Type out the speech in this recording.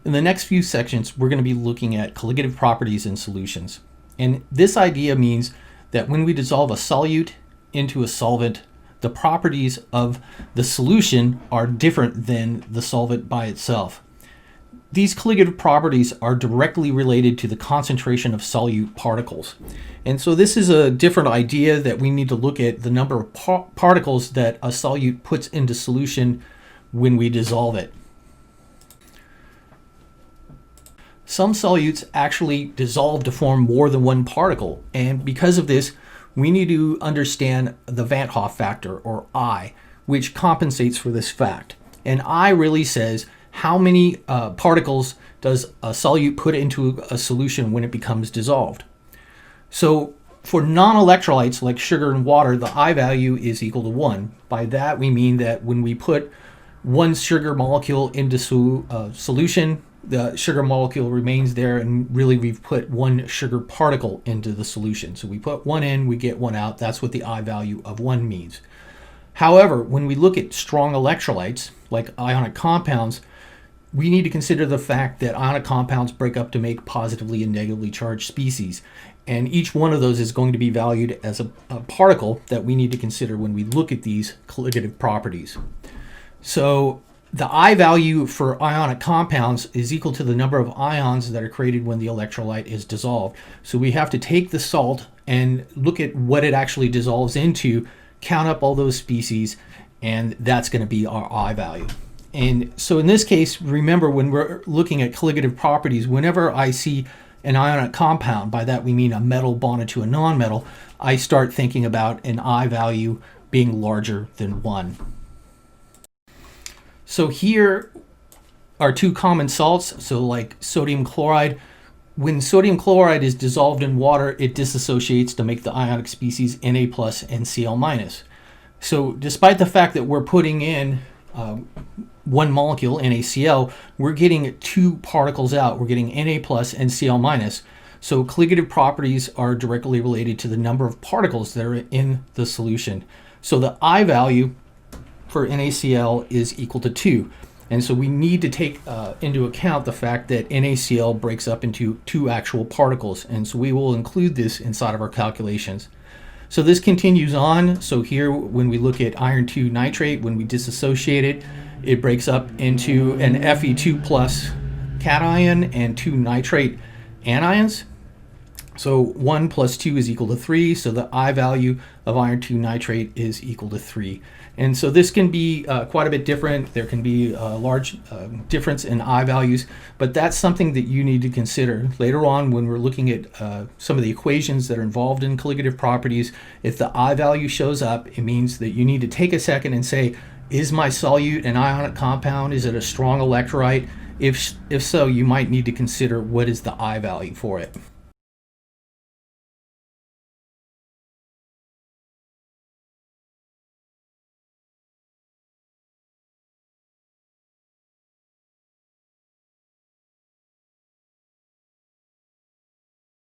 In the next few sections, we're going to be looking at colligative properties in solutions. And this idea means that when we dissolve a solute into a solvent, the properties of the solution are different than the solvent by itself. These colligative properties are directly related to the concentration of solute particles. And so this is a different idea that we need to look at the number of particles that a solute puts into solution when we dissolve it. Some solutes actually dissolve to form more than one particle, and because of this, we need to understand the Van't Hoff factor, or I, which compensates for this fact. And I really says how many particles does a solute put into a solution when it becomes dissolved. So for non-electrolytes like sugar and water, the I value is equal to 1. By that we mean that when we put one sugar molecule into solution, the sugar molecule remains there, and really we've put one sugar particle into the solution. So we put one in, we get one out. That's what the I value of 1 means. However, when we look at strong electrolytes, like ionic compounds, we need to consider the fact that ionic compounds break up to make positively and negatively charged species. And each one of those is going to be valued as a particle that we need to consider when we look at these colligative properties. So the I value for ionic compounds is equal to the number of ions that are created when the electrolyte is dissolved. So we have to take the salt and look at what it actually dissolves into, count up all those species, and that's going to be our I value. And so in this case, remember, when we're looking at colligative properties, whenever I see an ionic compound, by that we mean a metal bonded to a non-metal, I start thinking about an I value being larger than 1. So here are 2 common salts, so like sodium chloride. When sodium chloride is dissolved in water, it dissociates to make the ionic species Na plus and Cl minus. So despite the fact that we're putting in one molecule, NaCl, we're getting 2 particles out. We're getting Na plus and Cl minus. So colligative properties are directly related to the number of particles that are in the solution. So the I value for NaCl is equal to 2. And so we need to take into account the fact that NaCl breaks up into 2 actual particles. And so we will include this inside of our calculations. So this continues on. So here, when we look at iron 2 nitrate, when we disassociate it, it breaks up into an Fe2 plus cation and 2 nitrate anions. So 1 plus 2 is equal to 3. So the I value of iron 2 nitrate is equal to 3. And so this can be quite a bit different. There can be a large difference in I values, but that's something that you need to consider later on when we're looking at some of the equations that are involved in colligative properties. If the I value shows up, it means that you need to take a second and say, is my solute an ionic compound? Is it a strong electrolyte? If so, you might need to consider what is the I value for it.